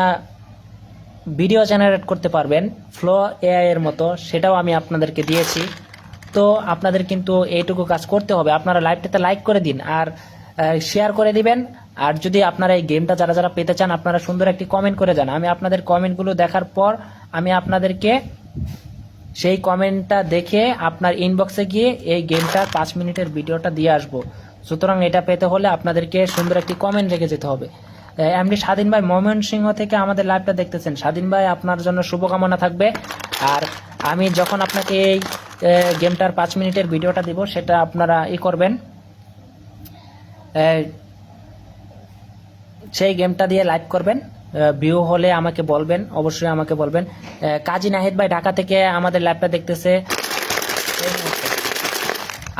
ভিডিও জেনারেট করতে পারবেন ফ্লো এআই এর মতো, সেটাও আমি আপনাদেরকে দিয়েছি। তো আপনাদের কিন্তু এইটুকু কাজ করতে হবে, আপনারা লাইভটাতে লাইক করে দিন আর শেয়ার করে দিবেন। আর যদি আপনারা এই গেমটা যারা যারা পেতে চান আপনারা সুন্দর একটি কমেন্ট করে যান, আমি আপনাদের কমেন্টগুলো দেখার পর আমি আপনাদেরকে সেই কমেন্টটা দেখে আপনার ইনবক্সে গিয়ে এই গেমটার 5 মিনিটের ভিডিওটা দিয়ে আসবো। সুতরাং এটা পেতে হলে আপনাদেরকে সুন্দর একটি কমেন্ট রেখে যেতে হবে। এমডি স্বাধীন ভাই ময়মনসিংহ থেকে আমাদের লাইভটা দেখতেছেন, স্বাধীন ভাই আপনার জন্য শুভকামনা থাকবে। আর আমি যখন আপনাকে এই গেমটার 5 মিনিটের ভিডিওটা দিব সেটা আপনারা করবেন, সেই গেমটা দিয়ে লাইভ করবেন, ভিউ হলে আমাকে বলবেন, অবশ্যই আমাকে বলবেন। কাজী নাহিদ ভাই ঢাকা থেকে আমাদের লাইভটা দেখতেছে।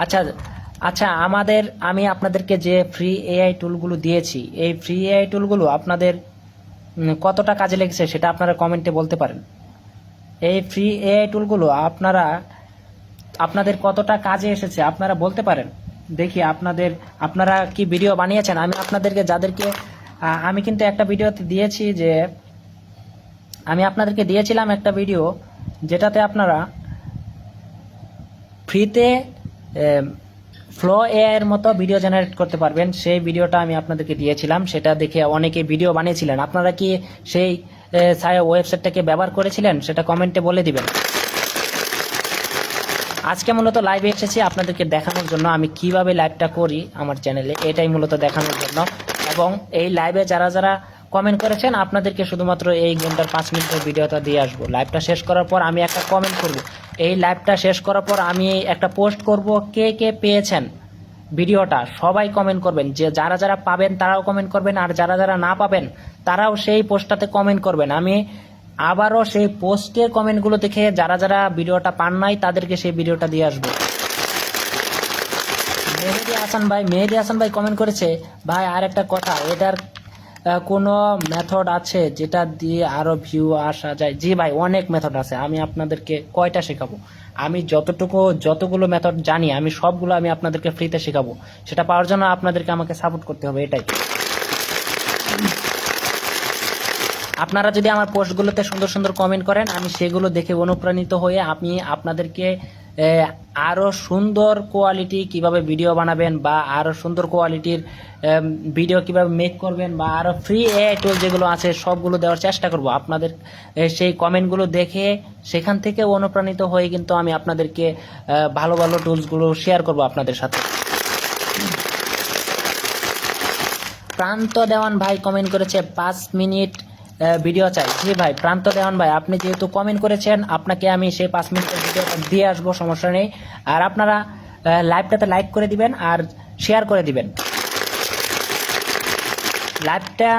আচ্ছা আচ্ছা আমি আপনাদেরকে যে ফ্রি এআই টুলগুলো দিয়েছি এই ফ্রি এআই টুলগুলো আপনাদের কতটা কাজে লেগেছে সেটা আপনারা কমেন্টে বলতে পারেন। এই ফ্রি এআই টুলগুলো আপনাদের কতটা কাজে এসেছে আপনারা বলতে পারেন। দেখি আপনারা কি ভিডিও বানিয়েছেন। আমি আপনাদেরকে যাদেরকে আমি কিন্তু একটা ভিডিওতে দিয়েছি, যে আমি আপনাদেরকে দিয়েছিলাম একটা ভিডিও যেটাতে আপনারা ফ্রিতে ফ্লো এআই এর মতো ভিডিও জেনারেট করতে পারবেন। সেই ভিডিওটা আমি আপনাদেরকে দিয়েছিলাম, সেটা দেখে অনেকে ভিডিও বানিয়েছিলেন। আপনারা কি সেই ওয়েবসাইটটাকে ব্যবহার করেছিলেন? সেটা কমেন্টে বলে দিবেন। আজকে মূলত লাইভে এসেছি আপনাদেরকে দেখানোর জন্য আমি কিভাবে লাইভটা করি আমার চ্যানেলে, এটাই মূলত দেখানোর জন্য। এবং এই লাইভে যারা যারা কমেন্ট করেছেন আপনাদেরকে শুধুমাত্র এই গেমটার 5 মিনিটের ভিডিওটা দিয়ে আসবো। লাইভটা শেষ করার পর আমি একটা কমেন্ট করব। এই লাইভটা শেষ করার পর আমি একটা পোস্ট করব, কে কে পেয়েছেন ভিডিওটা সবাই কমেন্ট করবেন। যে যারা যারা পাবেন তারাও কমেন্ট করবেন, আর যারা যারা না পাবেন তারাও সেই পোস্টটাতে কমেন্ট করবেন। আমি আবারও সেই পোস্টের কমেন্টগুলো দেখে যারা যারা ভিডিওটা পান নাই তাদেরকে সেই ভিডিওটা দিয়ে আসবো। মেহেদি হাসান ভাই কমেন্ট করেছে, ভাই আর একটা কথা, এটার কোনো মেথড আছে যেটা দিয়ে আরো ভিউ আসা যায়? জি ভাই, অনেক মেথড আছে। আমি আপনাদেরকে কয়টা শেখাবো? আমি যতগুলো মেথড জানি আমি সবগুলো আমি আপনাদেরকে ফ্রিতে শেখাবো। সেটা পাওয়ার জন্য আপনাদেরকে আমাকে সাপোর্ট করতে হবে, এটাই। আপনারা যদি আমার পোস্টগুলোতে সুন্দর সুন্দর কমেন্ট করেন, আমি সেগুলো দেখে অনুপ্রাণিত হয়ে আমি আপনাদেরকে আরও সুন্দর কোয়ালিটি কিভাবে ভিডিও বানাবেন বা আরও সুন্দর কোয়ালিটির ভিডিও কিভাবে মেক করবেন বা আরও ফ্রি এআই টুল যেগুলো আছে সবগুলো দেওয়ার চেষ্টা করব। আপনাদের সেই কমেন্টগুলো দেখে সেখান থেকে অনুপ্রাণিত হয়ে কিন্তু আমি আপনাদেরকে ভালো ভালো টুলসগুলো শেয়ার করব আপনাদের সাথে। প্রান্ত দেওয়ান ভাই কমেন্ট করেছে 5 মিনিট ভিডিও চাই। জি ভাই, প্রান্ত দেওয়ান ভাই, আপনি যেহেতু কমেন্ট করেছেন আপনাকে আমি সেই 5 মিনিটের ভিডিওটা দিয়ে আসবো, সমস্যা নেই। আর আপনারা লাইভটাতে লাইক করে দিবেন আর শেয়ার করে দিবেন। লাইভটা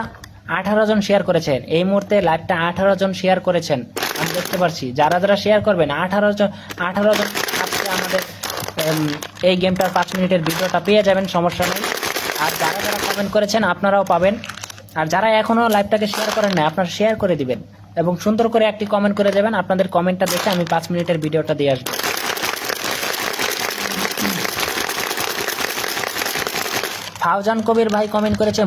18 জন শেয়ার করেছেন, এই মুহূর্তে লাইভটা 18 জন শেয়ার করেছেন আমি দেখতে পাচ্ছি। যারা যারা শেয়ার করবেন 18 জন আজকে আমাদের এই গেমটার 5 মিনিটের ভিডিওটা পেয়ে যাবেন, সমস্যা নেই। আর যারা যারা কমেন্ট করেছেন আপনারাও পাবেন। আর যারা এখনো লাইভটাকে শেয়ার করেন না আপনারা শেয়ার করে দিবেন এবং সুন্দর করে একটি কমেন্ট করে দেবেন। আপনাদের কমেন্টটা দেখে আমি 5 মিনিটের ভিডিওটা দিয়ে আসবো। ফাউজান কবির ভাই কমেন্ট করেছে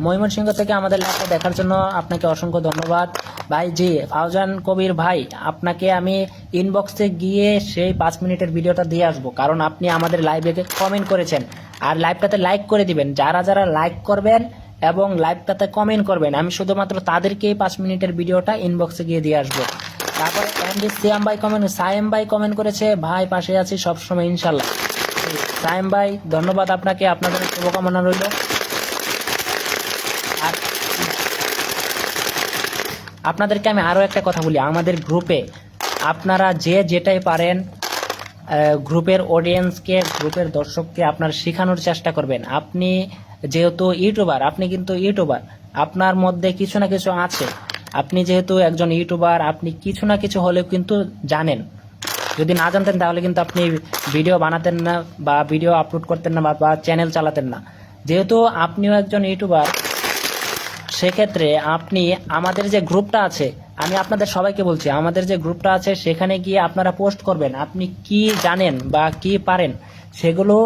ময়মনসিংহ থেকে আমাদের লাইভটা দেখার জন্য আপনাকে অসংখ্য ধন্যবাদ ভাই। জি ফাউজান কবির ভাই, আপনাকে আমি ইনবক্সে গিয়ে সেই 5 মিনিটের ভিডিওটা দিয়ে আসবো, কারণ আপনি আমাদের লাইভে কমেন্ট করেছেন। আর লাইভটাতে লাইক করে দিবেন। যারা যারা লাইক করবেন এবং লাইভটাতে কমেন্ট করবেন আমি শুধুমাত্র তাদেরকেই 5 মিনিটের ভিডিওটা ইনবক্সে গিয়ে দিয়ে আসবো। তারপর সায়েম ভাই কমেন্ট করেছে, ভাই পাশে আছি সবসময় ইনশাল্লাহ। সায়েম ভাই ধন্যবাদ আপনাকে, আপনাদের শুভকামনা রইল। আর আপনাদেরকে আমি আরও একটা কথা বলি, আমাদের গ্রুপে আপনারা যে যেটাই পারেন গ্রুপের অডিয়েন্সকে, গ্রুপের দর্শককে আপনারা শেখানোর চেষ্টা করবেন। আপনি যেহেতু ইউটিউবার, আপনি কিন্তু ইউটিউবার, আপনার মধ্যে কিছু না কিছু আছে। আপনি যেহেতু একজন ইউটিউবার, আপনি কিছু না কিছু হলেও কিন্তু জানেন। যদি না জানতেন তাহলে কিন্তু আপনি ভিডিও বানাতেন না বা ভিডিও আপলোড করতেন না বা চ্যানেল চালাতেন না। যেহেতু আপনিও একজন ইউটিউবার, সেক্ষেত্রে আপনি আমাদের যে গ্রুপটা আছে, আমি আপনাদের সবাইকে বলছি, আমাদের যে গ্রুপটা আছে সেখানে গিয়ে আপনারা পোস্ট করবেন আপনি কি জানেন বা কি পারেন, সেগুলো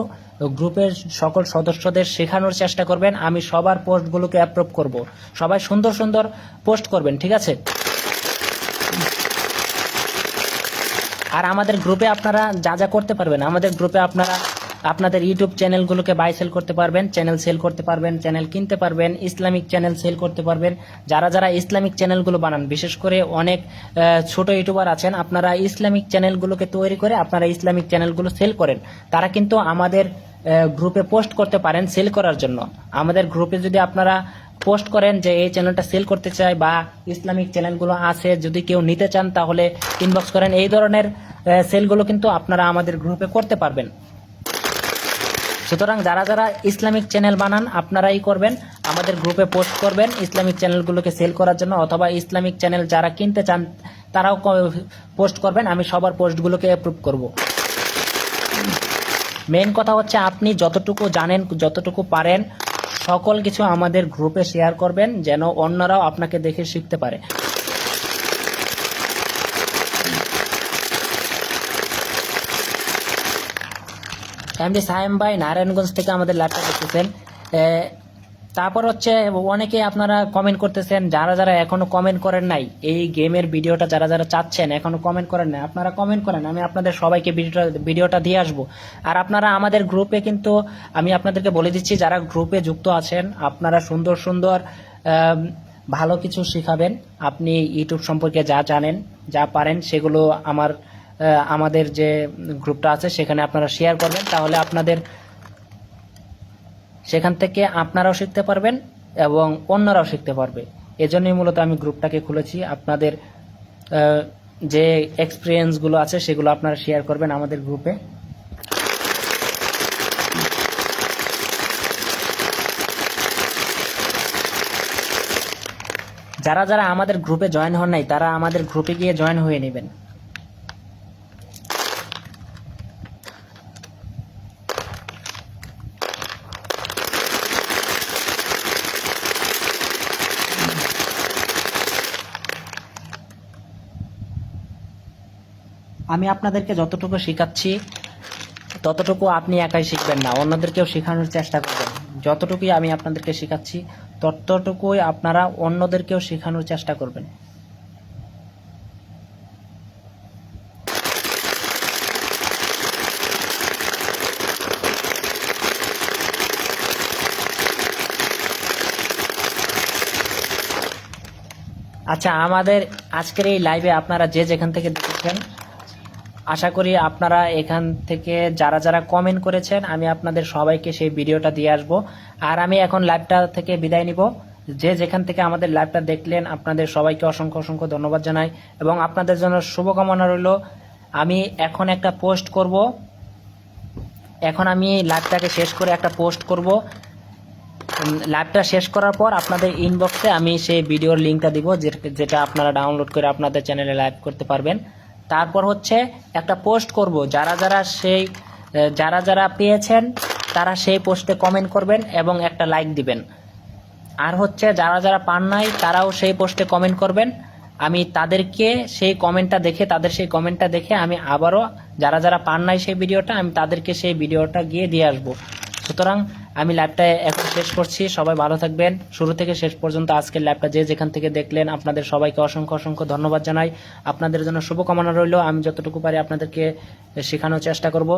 গ্রুপের সকল সদস্যদের শেখানোর চেষ্টা করবেন। আমি সবার পোস্টগুলোকে অ্যাপ্রুভ করব। সবাই সুন্দর সুন্দর পোস্ট করবেন, ঠিক আছে? আর আমাদের গ্রুপে আপনারা যা যা করতে পারবেন, আমাদের গ্রুপে আপনারা আপনাদের ইউটিউব চ্যানেলগুলোকে বাই সেল করতে পারবেন, চ্যানেল সেল করতে পারবেন, চ্যানেল কিনতে পারবেন, ইসলামিক চ্যানেল সেল করতে পারবেন। যারা যারা ইসলামিক চ্যানেলগুলো বানান, বিশেষ করে অনেক ছোট ইউটিউবার আছেন, আপনারা ইসলামিক চ্যানেলগুলোকে তৈরি করে আপনারা ইসলামিক চ্যানেলগুলো সেল করেন, তারা কিন্তু আমাদের গ্রুপে পোস্ট করতে পারেন সেল করার জন্য। আমাদের গ্রুপে যদি আপনারা পোস্ট করেন যে এই চ্যানেলটা সেল করতে চাই বা ইসলামিক চ্যানেলগুলো আছে যদি কেউ নিতে চান তাহলে ইনবক্স করেন, এই ধরনের সেলগুলো কিন্তু আপনারা আমাদের গ্রুপে করতে পারবেন। সুতরাং যারা যারা ইসলামিক চ্যানেল বানান আপনারাই করবেন, আমাদের গ্রুপে পোস্ট করবেন ইসলামিক চ্যানেলগুলোকে সেল করার জন্য, অথবা ইসলামিক চ্যানেল যারা কিনতে চান তারাও পোস্ট করবেন, আমি সবার পোস্টগুলোকে অ্যাপ্রুভ করব। মেইন কথা হচ্ছে আপনি যতটুকু জানেন, যতটুকু পারেন সকল কিছু আমাদের গ্রুপে শেয়ার করবেন, যেন অন্যরাও আপনাকে দেখে শিখতে পারে। এমডি সায়েম ভাই নারায়ণগঞ্জ থেকে আমাদের লাইভটা দেখতেছেন। তারপর হচ্ছে অনেকে আপনারা কমেন্ট করতেছেন, যারা যারা এখনো কমেন্ট করেন নাই, এই গেমের ভিডিওটা যারা যারা চাচ্ছেন এখনো কমেন্ট করেন নাই, আপনারা কমেন্ট করেন, আমি আপনাদের সবাইকে ভিডিওটা দিয়ে আসবো। আর আপনারা আমাদের গ্রুপে কিন্তু আমি আপনাদেরকে বলে দিচ্ছি, যারা গ্রুপে যুক্ত আছেন আপনারা সুন্দর সুন্দর ভালো কিছু শিখাবেন। আপনি ইউটিউব সম্পর্কে যা জানেন যা পারেন সেগুলো আমাদের যে গ্রুপটা আছে সেখানে আপনারা শেয়ার করবেন, তাহলে আপনাদের সেখান থেকে আপনারাও শিখতে পারবেন এবং অন্যরাও শিখতে পারবে। এজন্যই মূলত আমি গ্রুপটাকে খুলেছি। আপনাদের যে এক্সপিরিয়েন্সগুলো আছে সেগুলো আপনারা শেয়ার করবেন আমাদের গ্রুপে। যারা যারা আমাদের গ্রুপে জয়েন হন নাই তারা আমাদের গ্রুপে গিয়ে জয়েন হয়ে নেবেন। আমি আপনাদেরকে যতটুকু শেখাচ্ছি ততটুকু আপনি একাই শিখবেন না, অন্যদেরকেও শেখানোর চেষ্টা করবেন। যতটুকুই আমি আপনাদেরকে শেখাচ্ছি ততটুকুই আপনারা অন্যদেরকেও শেখানোর চেষ্টা করবেন। আচ্ছা, আমাদের আজকের এই লাইভে আপনারা যে যেখান থেকে দেখেছেন, আশা করি আপনারা এখান থেকে যারা যারা কমেন্ট করেছেন আমি আপনাদের সবাইকে সেই ভিডিওটা দিয়ে আসবো। আর আমি এখন লাইভটা থেকে বিদায় নিব। যে যেখান থেকে আমাদের লাইভটা দেখলেন আপনাদের সবাইকে অসংখ্য অসংখ্য ধন্যবাদ জানাই এবং আপনাদের জন্য শুভকামনা রইল। আমি এখন একটা পোস্ট করব, এখন আমি লাইভটাকে শেষ করে একটা পোস্ট করব। লাইভটা শেষ করার পর আপনাদের ইনবক্সে আমি সেই ভিডিওর লিঙ্কটা দিব, যেটা আপনারা ডাউনলোড করে আপনাদের চ্যানেলে লাইভ করতে পারবেন। তারপর হচ্ছে একটা পোস্ট করব, যারা যারা পেয়েছেন তারা সেই পোস্টে কমেন্ট করবেন এবং একটা লাইক দিবেন। আর হচ্ছে যারা যারা পান নাই তারাও সেই পোস্টে কমেন্ট করবেন। আমি তাদেরকে সেই কমেন্টটা দেখে আমি আবারও যারা যারা পান নাই সেই ভিডিওটা, আমি তাদেরকে সেই ভিডিওটা গিয়ে দিয়ে আসবো। সুতরাং আমি লাইভটা এখন শেষ করছি। সবাই ভালো থাকবেন। শুরু থেকে শেষ পর্যন্ত আজকের লাইভটা যে যেখান থেকে দেখলেন আপনাদের সবাইকে অসংখ্য অসংখ্য ধন্যবাদ জানাই। আপনাদের জন্য শুভকামনা রইল। আমি যতটুকু পারি আপনাদেরকে শেখানোর চেষ্টা করব।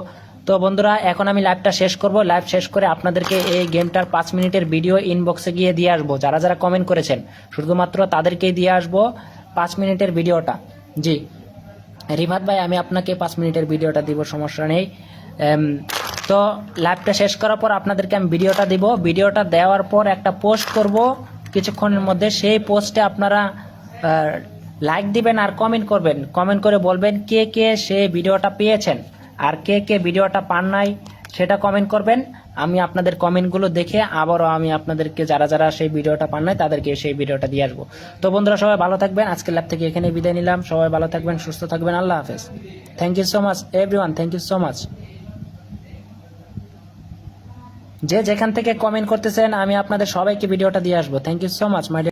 তো বন্ধুরা, এখন আমি লাইভটা শেষ করব। লাইভ শেষ করে আপনাদেরকে এই গেমটার 5 মিনিটের ভিডিও ইনবক্সে গিয়ে দিয়ে আসবো। যারা যারা কমেন্ট করেছেন শুধুমাত্র তাদেরকেই দিয়ে আসবো 5 মিনিটের ভিডিওটা। জি রিফাত ভাই, আমি আপনাকে 5 মিনিটের ভিডিওটা দিব, সমস্যা নেই। তো লাইভটা শেষ করার পর আপনাদেরকে আমি ভিডিওটা দিব। ভিডিওটা দেওয়ার পর একটা পোস্ট করব কিছুক্ষণের মধ্যে। সেই পোস্টে আপনারা লাইক দিবেন আর কমেন্ট করবেন। কমেন্ট করে বলবেন কে কে সেই ভিডিওটা পেয়েছেন আর কে কে ভিডিওটা পান নাই সেটা কমেন্ট করবেন। আমি আপনাদের কমেন্টগুলো দেখে আবারও আমি আপনাদেরকে যারা যারা সেই ভিডিওটা পান নাই তাদেরকে সেই ভিডিওটা দিয়ে আসবো। তো বন্ধুরা, সবাই ভালো থাকবেন। আজকের লাইভ থেকে এখানে বিদায় নিলাম। সবাই ভালো থাকবেন, সুস্থ থাকবেন। আল্লাহ হাফেজ। Thank you so much everyone, thank you so much. যে যেখান থেকে কমেন্ট করতেছেন আমি আপনাদের সবাইকে ভিডিওটা দিয়ে আসবো। Thank you so much my